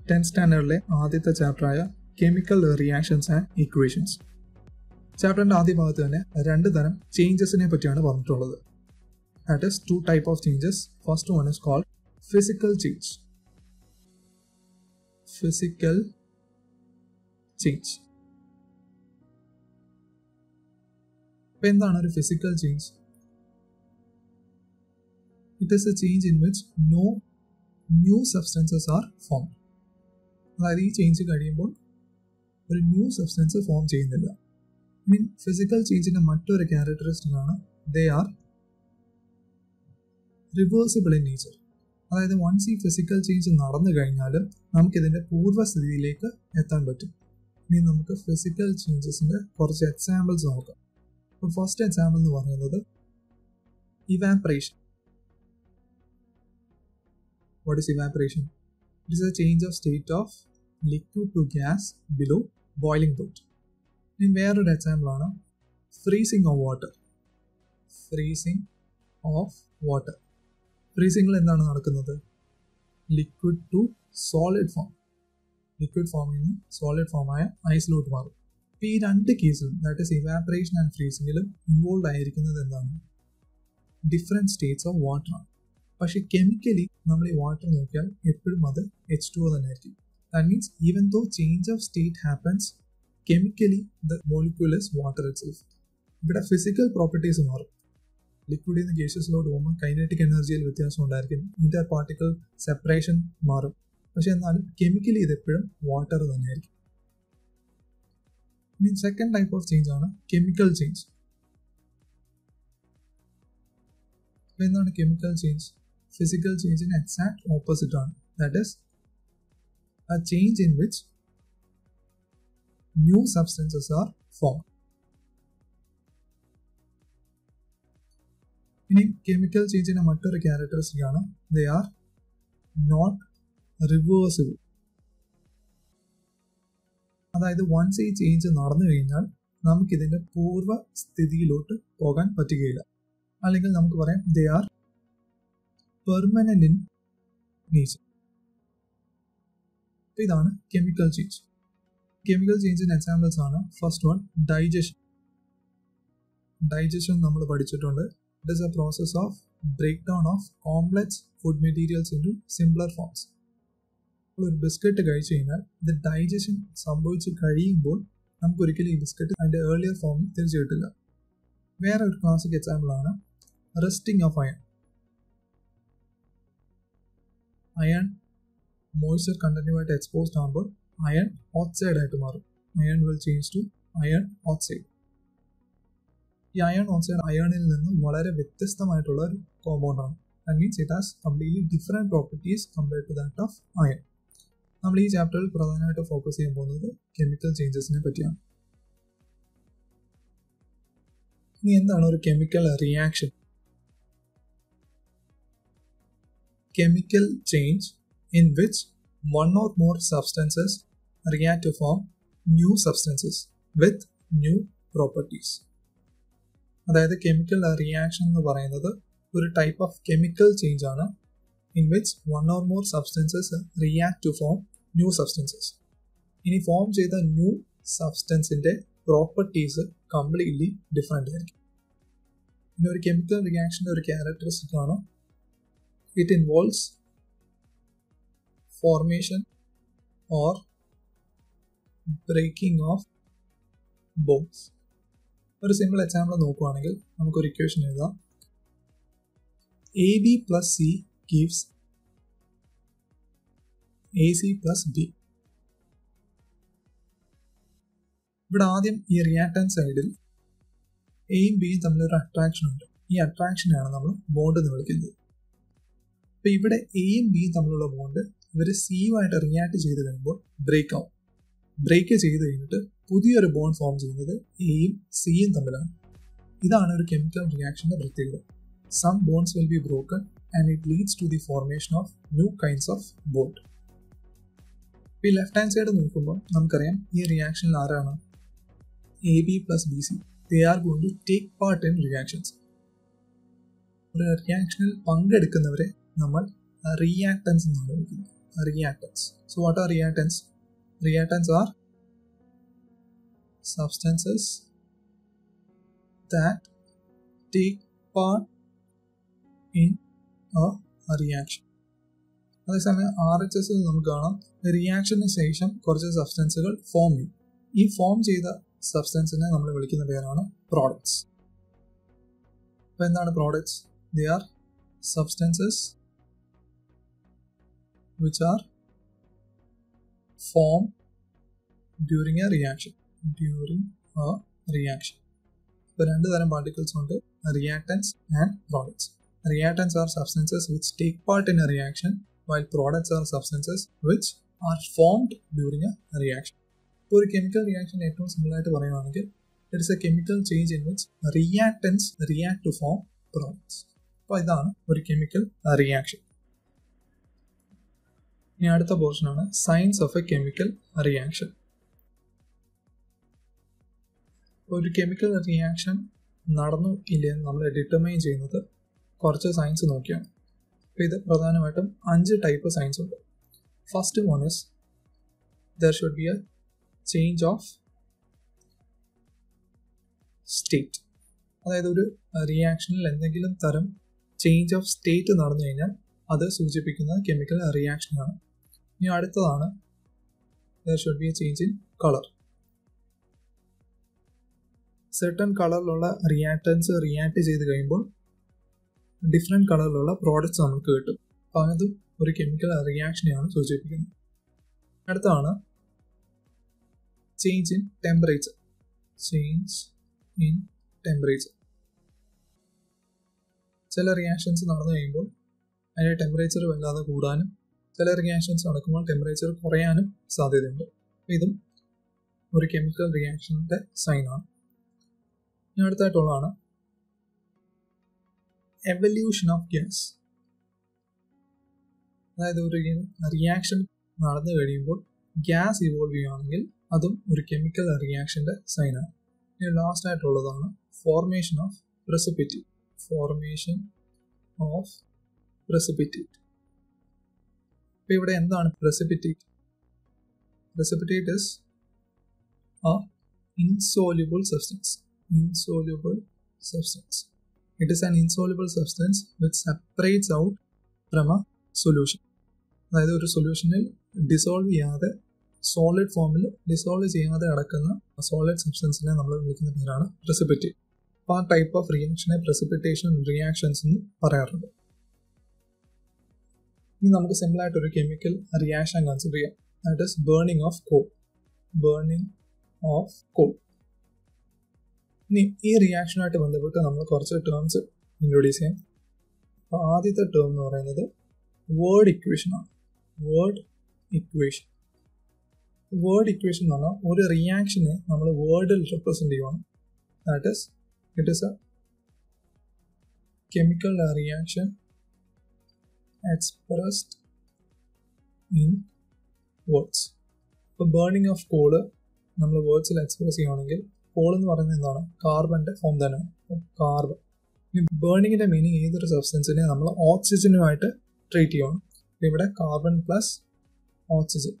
10th സ്റ്റാൻഡേർഡിലെ ആദ്യത്തെ ചാപ്റ്ററായ chemical reactions and equations. ചാപ്റ്ററിൻ്റെ ആദ്യ ഭാഗത്ത് തന്നെ രണ്ട് തരം ചേഞ്ചസിനെ പറ്റിയാണ് പറഞ്ഞിട്ടുള്ളത്. That is 2 types of changes. First one is called physical change. Physical change. അപ്പോൾ എന്താണ് ഒരു physical change? It is a change in which no new substances are formed. അതായത് ഈ ചേഞ്ച് കഴിയുമ്പോൾ ഒരു ന്യൂ സബ്സ്റ്റൻസ് ഫോം ചെയ്യുന്നില്ല. മീൻ ഫിസിക്കൽ ചേഞ്ചിന്റെ മറ്റൊരു characteristic ആണ് they R reversible in nature. അതായത് വൺസ് ഈ ഫിസിക്കൽ ചേഞ്ച് നടന്നു കഴിഞ്ഞാലും നമുക്കിതിന്റെ പൂർവ്വസ്ഥിതിയിലേക്ക് എത്താൻ പറ്റും. ഇനി നമുക്ക് ഫിസിക്കൽ ചേഞ്ചസിന്റെ കുറച്ച് എക്സാമ്പിൾസ് നോക്കാം. അപ്പോൾ ഫസ്റ്റ് എക്സാമ്പിൾ എന്ന് പറയുന്നത് evaporation. What is evaporation? It is a change of state of liquid to gas below boiling point. In വേറൊരു എക്സാമ്പിൾ ആണ് freezing of water. Freezing of water. ഫ്രീസിംഗിൽ എന്താണ് നടക്കുന്നത്? Liquid to solid form. Liquid ഫോമിൽ നിന്ന് solid ഫോമായ ഐസിലോട്ട് മാറും. ഇപ്പോൾ ഈ രണ്ട് കേസിലും ദാറ്റ് ഈസ് ഇവാപറേഷൻ ആൻഡ് ഫ്രീസിംഗിലും ഇൻവോൾവ് ആയിരിക്കുന്നത് എന്താണ്? ഡിഫറെൻറ്റ് സ്റ്റേറ്റ്സ് ഓഫ് വാട്ടർ ആണ്. പക്ഷെ കെമിക്കലി നമ്മൾ ഈ വാട്ടർ നോക്കിയാൽ എപ്പോഴും അത് H2O തന്നെ ആയിരിക്കും. That means even though change of state happens, chemically the molecule is water itself. ഇവിടെ ഫിസിക്കൽ പ്രോപ്പർട്ടീസ് മാറും. ലിക്വിഡിൽ നിന്ന് ഗ്യാസസിലോട്ട് പോകുമ്പോൾ കൈനറ്റിക് എനർജിയിൽ വ്യത്യാസം ഉണ്ടായിരിക്കും. ഇന്റർ പാർട്ടിക്കിൾ സെപ്പറേഷൻ മാറും. പക്ഷെ എന്നാലും കെമിക്കലി ഇത് എപ്പോഴും വാട്ടർ തന്നെയായിരിക്കും. ഇനി സെക്കൻഡ് ടൈപ്പ് ഓഫ് ചേഞ്ച് ആണ് കെമിക്കൽ ചേഞ്ച്. എന്താണ് കെമിക്കൽ ചേഞ്ച്? ഫിസിക്കൽ ചേഞ്ചിന് എക്സാക്ട് ഓപ്പോസിറ്റ് ആണ്. That is a change in which new substances are formed. ഇനി കെമിക്കൽ ചേഞ്ചിന്റെ മറ്റൊരു ക്യാരക്ടറിസ്റ്റിക് ആണ് ദേ ആർ നോട്ട് റിവേഴ്സിബിൾ. അതായത് വൺസ് ഈ ചേഞ്ച് നടന്നു കഴിഞ്ഞാൽ നമുക്കിതിന്റെ പൂർവ്വ സ്ഥിതിയിലോട്ട് പോകാൻ പറ്റുകയില്ല. അല്ലെങ്കിൽ നമുക്ക് പറയാം they are permanent in nature. ഇതാണ് കെമിക്കൽ ചേഞ്ച്. കെമിക്കൽ ചേഞ്ചിന്റെ എക്സാമ്പിൾസ് ആണ് ഫസ്റ്റ് വൺ ഡൈജഷൻ. ഡൈജഷൻ നമ്മൾ പഠിച്ചിട്ടുണ്ട്. It is a process of break down of complex food materials into simpler forms. ഒരു ബിസ്ക്കറ്റ് കഴിച്ചു കഴിഞ്ഞാൽ ഇത് ഡൈജഷൻ സംഭവിച്ച് കഴിയുമ്പോൾ നമുക്കൊരിക്കലും ഈ ബിസ്ക്കറ്റ് അതിന്റെ ഏർലിയർ ഫോമിൽ തിരിച്ചു കിട്ടില്ല. വേറെ ഒരു ക്ലാസിക് എക്സാമ്പിൾ ആണ് rusting of iron. Iron moisture കണ്ടന്റുമായിട്ട് എക്സ്പോസ്ഡ് ആകുമ്പോൾ അയൺ ഓക്സൈഡ് ആയിട്ട് മാറും. Iron will change to iron oxide. ഈ അയൺ ഓക്സൈഡ് അയണിൽ നിന്ന് വളരെ വ്യത്യസ്തമായിട്ടുള്ള ഒരു കോമ്പൗണ്ട് ആണ്. That means it has completely different properties compared to that of iron. നമ്മൾ ഈ ചാപ്റ്ററിൽ പ്രധാനമായിട്ട് ഫോക്കസ് ചെയ്യാൻ പോകുന്നത് കെമിക്കൽ ചേഞ്ചസിനെ പറ്റിയാണ്. ഇനി എന്താണ് ഒരു chemical reaction? Chemical change in which one or more substances react to form new substances with new properties. അതായത് കെമിക്കൽ റിയാക്ഷൻ എന്ന് പറയുന്നത് ഒരു ടൈപ്പ് ഓഫ് കെമിക്കൽ ചേഞ്ച് ആണ് in which one or more substances react to form new substances. ഇനി form ചെയ്ത new സബ്സ്റ്റൻസിന്റെ properties completely different ആയിരിക്കും. ഇനി ഒരു കെമിക്കൽ റിയാക്ഷൻ്റെ ഒരു ക്യാരക്ടറിസ്റ്റിക് ആണ് it involves formation or breaking of bonds. ഒരു സിമ്പിൾ എക്സാമ്പിൾ നോക്കുകയാണെങ്കിൽ നമുക്കൊരു ഇക്വേഷൻ എഴുതാം. AB plus C gives AC plus D. ഇവിടെ ആദ്യം ഈ റിയാക്ടന്റ് സൈഡിൽ എയും ബിയും തമ്മിലൊരു അട്രാക്ഷൻ ഉണ്ട്. ഈ അട്രാക്ഷനെയാണ് നമ്മൾ ബോണ്ട് എന്ന് വിളിക്കുന്നത്. അപ്പോൾ ഇവിടെ എയും ബിയും തമ്മിലുള്ള ബോണ്ട് ഇവർ സിയുമായിട്ട് റിയാക്ട് ചെയ്ത് കഴിയുമ്പോൾ ബ്രേക്ക് ആവും. ബ്രേക്ക് ചെയ്ത് കഴിഞ്ഞിട്ട് പുതിയൊരു ബോണ്ട് ഫോം ചെയ്യുന്നത് എയും സിയും തമ്മിലാണ്. ഇതാണ് ഒരു കെമിക്കൽ റിയാക്ഷന്റെ പ്രത്യേകത. Some bonds will be broken and it leads to the formation of new kinds of bond. ഈ ലെഫ്റ്റ് ഹാൻഡ് സൈഡ് നോക്കുമ്പോൾ നമുക്കറിയാം ഈ റിയാക്ഷനിൽ ആരാണ്? AB plus BC. They are going to take part in reactions. ഒരു റിയാക്ഷനിൽ പങ്കെടുക്കുന്നവരെ നമ്മൾ reactance എന്നാണ് വിളിക്കുന്നത്. reactants. So what are reactants? Reactants are substances that take part in a reaction. അതേസമയം RHS നമുക്ക് കാണാം റിയാക്ഷന് ശേഷം കുറച്ച് സബ്സ്റ്റൻസുകൾ ഫോം ചെയ്യും. ഈ ഫോം ചെയ്ത സബ്സ്റ്റൻസിനെ നമ്മൾ വിളിക്കുന്ന പേരാണ് പ്രോഡക്ട്സ്. അപ്പോൾ എന്താണ് products? They are substances which are formed during a reaction. ഇപ്പോൾ രണ്ട് തരം പാർട്ടിക്കിൾസ് ഉണ്ട്, reactance and products. Reactants are substances which take part in a reaction, while products are substances which are formed during a reaction. ഇപ്പോൾ ഒരു chemical reaction ഏറ്റവും സിമ്പിളായിട്ട് പറയുകയാണെങ്കിൽ it is a chemical change in which reactants react to form products. അപ്പോൾ ഇതാണ് ഒരു chemical reaction. ഇനി അടുത്ത പോർഷനാണ് science of a chemical reaction. ഒരു കെമിക്കൽ റിയാക്ഷൻ നടന്നു ഇല്ലെന്ന് നമ്മൾ ഡിറ്റർമൈൻ ചെയ്യുന്നത് കുറച്ച് സയൻസ് നോക്കിയാണ്. അപ്പോൾ ഇത് പ്രധാനമായിട്ടും 5 ടൈപ്പ് സയൻസ് ഉണ്ട്. First one is there should be A change of state. അതായത് ഒരു റിയാക്ഷനിൽ എന്തെങ്കിലും തരം ചേഞ്ച് ഓഫ് സ്റ്റേറ്റ് നടന്നു കഴിഞ്ഞാൽ അത് സൂചിപ്പിക്കുന്ന കെമിക്കൽ റിയാക്ഷനാണ്. ഇനി അടുത്തതാണ് there should be A change in colour. Certain കളറിലുള്ള റിയാക്ടൻസ് റിയാക്ട് ചെയ്ത് കഴിയുമ്പോൾ ഡിഫറെൻറ്റ് കളറിലുള്ള പ്രോഡക്റ്റ്സ് നമുക്ക് കിട്ടും. അപ്പോൾ അതും ഒരു കെമിക്കൽ റിയാക്ഷനെയാണ് സൂചിപ്പിക്കുന്നത്. അടുത്താണ് change in temperature. Change in temperature. ചില റിയാക്ഷൻസ് നടന്നു കഴിയുമ്പോൾ അതിൻ്റെ ടെമ്പറേച്ചർ വല്ലാതെ കൂടാനും ചില റിയാക്ഷൻസ് നടക്കുമ്പോൾ ടെമ്പറേച്ചർ കുറയാനും സാധ്യതയുണ്ട്. ഇതും ഒരു കെമിക്കൽ റിയാക്ഷൻ്റെ സൈനാണ്. ഇനി അടുത്തായിട്ടുള്ളതാണ് എവല്യൂഷൻ ഓഫ് ഗ്യാസ്. അതായത് ഒരു റിയാക്ഷൻ നടന്നു കഴിയുമ്പോൾ ഗ്യാസ് ഇവോൾവ് ചെയ്യുകയാണെങ്കിൽ അതും ഒരു കെമിക്കൽ റിയാക്ഷൻ്റെ സൈനാണ്. ഇനി ലാസ്റ്റ് ആയിട്ടുള്ളതാണ് formation of precipitate. Formation of precipitate. അപ്പോൾ ഇവിടെ എന്താണ് precipitate? Precipitate is a insoluble substance. Insoluble substance. It is an insoluble substance which separates out from a solution. അതായത് ഒരു സൊല്യൂഷനിൽ ഡിസോൾവ് ചെയ്യാതെ സോളിഡ് ഫോമിൽ ഡിസോൾവ് ചെയ്യാതെ കിടക്കുന്ന സോളിഡ് സബ്സ്റ്റൻസിനെ നമ്മൾ വിളിക്കുന്ന പേരാണ് പ്രസിപ്പിറ്റേറ്റ്. അപ്പോൾ ആ ടൈപ്പ് ഓഫ് റിയാക്ഷനെ പ്രസിപ്പിറ്റേഷൻ റിയാക്ഷൻസ് എന്ന് പറയാറുണ്ട്. ഇനി നമുക്ക് സിമ്പിളായിട്ടൊരു കെമിക്കൽ റിയാക്ഷൻ കൺസിഡർ ചെയ്യാം. That is burning of call. Burning of call. ഇനി ഈ റിയാക്ഷനുമായിട്ട് ബന്ധപ്പെട്ട് നമ്മൾ കുറച്ച് ടേംസ് ഇൻട്രൊഡ്യൂസ് ചെയ്യാം. അപ്പോൾ ആദ്യത്തെ ടേം എന്ന് പറയുന്നത് വേർഡ് ഇക്വേഷനാണ്. Word equation. വേർഡ് ഇക്വേഷൻ എന്ന് പറഞ്ഞാൽ ഒരു റിയാക്ഷനെ നമ്മൾ വേർഡിൽ റെപ്രസെൻ്റ് ചെയ്യുവാണ്. That is it is a chemical reaction expressed in words. ഇപ്പോൾ ബേണിംഗ് ഓഫ് കോള് നമ്മൾ വേർഡ്സിൽ എക്സ്പ്രസ് ചെയ്യുകയാണെങ്കിൽ കോൾ എന്ന് പറയുന്നത് എന്താണ്? കാർബണിൻ്റെ ഫോം തന്നെയാണ്. കാർബൺ. ഇനി ബേണിങ്ങിൻ്റെ മീനിങ് ഏതൊരു സബ്സ്റ്റൻസിനെ നമ്മൾ ഓക്സിജനുമായിട്ട് ട്രീറ്റ് ചെയ്യണം. ഇവിടെ കാർബൺ പ്ലസ് ഓക്സിജൻ.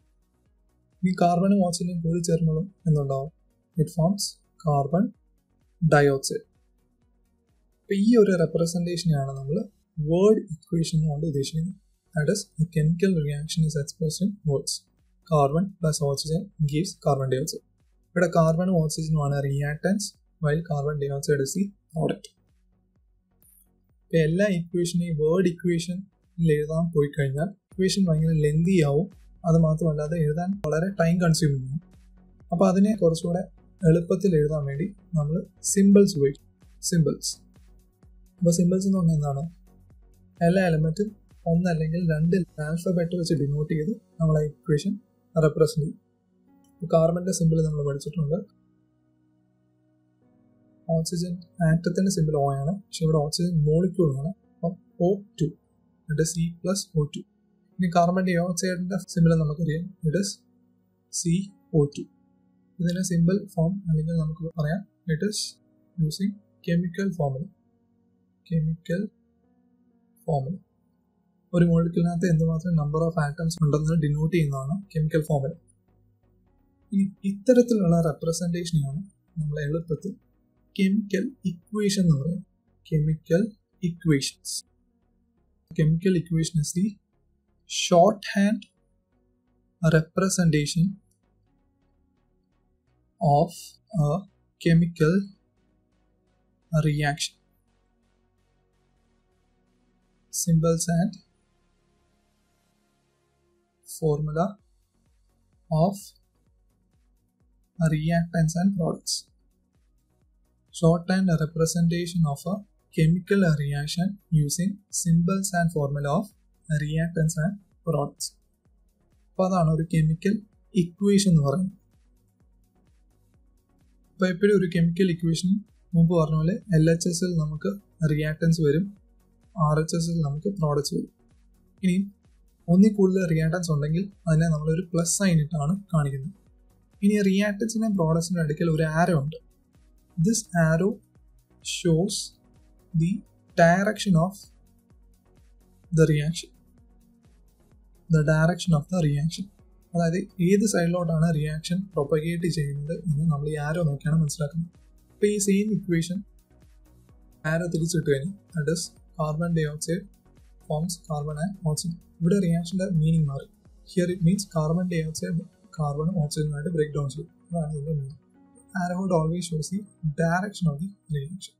ഈ കാർബണും ഓക്സിജനും കൂടി ചേർന്നോളും എന്നുണ്ടാവും. It forms carbon dioxide. അപ്പോൾ ഈ ഒരു റെപ്രസെൻറ്റേഷനെയാണ് നമ്മൾ word equation കൊണ്ട് ഉദ്ദേശിക്കുന്നത്. That is, the chemical reaction is expressed in words. Carbon plus oxygen gives carbon dioxide. ഇവിടെ കാർബണും ഓക്സിജനുമാണ് reactance, while carbon dioxide is the product. ഇപ്പോൾ എല്ലാ ഇക്വേഷനെയും വേർഡ് ഇക്വേഷനിൽ എഴുതാൻ പോയി കഴിഞ്ഞാൽ ഇക്വേഷൻ ഭയങ്കര ലെന്തി ആവും. അത് മാത്രമല്ലാതെ എഴുതാൻ വളരെ ടൈം കൺസ്യൂമിങ് ചെയ്യും. അപ്പോൾ അതിനെ കുറച്ചുകൂടെ എളുപ്പത്തിൽ എഴുതാൻ വേണ്ടി നമ്മൾ സിമ്പിൾസ് ഉപയോഗിക്കും. സിമ്പിൾസ്. അപ്പോൾ സിമ്പിൾസ് എന്ന് പറഞ്ഞാൽ എന്താണ്? എല്ലാ എലമെൻറ്റും ഒന്നല്ലെങ്കിൽ 2 ആൽഫബറ്റ് വെച്ച് ഡിനോട്ട് ചെയ്ത് നമ്മൾ ആ ഇക്വേഷൻ റെപ്രസെൻ്റ് ചെയ്യും. ഇപ്പോൾ കാർബണിൻ്റെ സിമ്പിൾ നമ്മൾ പഠിച്ചിട്ടുണ്ട്. ഓക്സിജൻ ആറ്റത്തിൻ്റെ സിമ്പിൾ O ആണ്, പക്ഷെ ഇവിടെ ഓക്സിജൻ മോളിക്യൂളാണ്. അപ്പം O2, ഇറ്റ് ഇസ് C+O2. ഇനി കാർബൺ ഡൈ ഓക്സൈഡിൻ്റെ സിമ്പിൾ നമുക്കറിയാം, ഇറ്റ് ഇസ് CO2. ഇതിൻ്റെ സിമ്പിൾ ഫോം അല്ലെങ്കിൽ നമുക്ക് പറയാം it is using chemical formula. Chemical formula. ഒരു മോളിക്യൂളിനകത്ത് എന്തുമാത്രം നമ്പർ ഓഫ് ആറ്റംസ് ഉണ്ടെന്ന് ഡിനോട്ട് ചെയ്യുന്നതാണ് കെമിക്കൽ ഫോർമുല. ഇനി ഇത്തരത്തിലുള്ള റെപ്രസെൻറ്റേഷനെയാണ് നമ്മൾ എളുപ്പത്തിൽ കെമിക്കൽ ഇക്വേഷൻ എന്ന് പറയുന്നത്. Chemical equations. Chemical equation is the shorthand representation of a chemical reaction. Symbols and formula of reactants and products. Shorthand representation of a chemical reaction using symbols and formula of reactants and products. അപ്പോൾ അതാണ് ഒരു chemical equation എന്ന് പറയുന്നത്. അപ്പോൾ എപ്പോഴും ഒരു chemical equation മുമ്പ് പറഞ്ഞ പോലെ LHSൽ നമുക്ക് റിയാക്ടൻസ് വരും, RHSൽ നമുക്ക് പ്രോഡക്ട്സ് വരും. ഇനി ഒന്നിൽ കൂടുതൽ റിയാക്ടൻസ് ഉണ്ടെങ്കിൽ അതിനെ നമ്മളൊരു പ്ലസ് സൈൻ ഇട്ടാണ് കാണിക്കുന്നത്. ഇനി റിയാക്ടൻസിൻ്റെയും പ്രോഡക്ട്സിൻ്റെ അടുക്കൽ ഒരു ആരോ ഉണ്ട്. This arrow shows the direction of the reaction. The direction of the reaction. അതായത് ഏത് സൈഡിലോട്ടാണ് റിയാക്ഷൻ പ്രൊപ്പഗേറ്റ് ചെയ്യുന്നത് എന്ന് നമ്മൾ ഈ ആരോ നോക്കിയാണ് മനസ്സിലാക്കുന്നത്. അപ്പോൾ ഈ സെയിം ഇക്വേഷൻ ആരോ തിരിച്ചിട്ട് കഴിഞ്ഞാൽ that is carbon dioxide forms carbon and oxygen. ഇവിടെ റിയാക്ഷൻ്റെ മീനിങ് മാറി. Here it means carbon dioxide കാർബണും ഓക്സിജനുമായിട്ട് ബ്രേക്ക് ഡൗൺ ചെയ്യും. അതാണ് ഇതിൻ്റെ meaning. Arrow would always shows the direction of the reaction.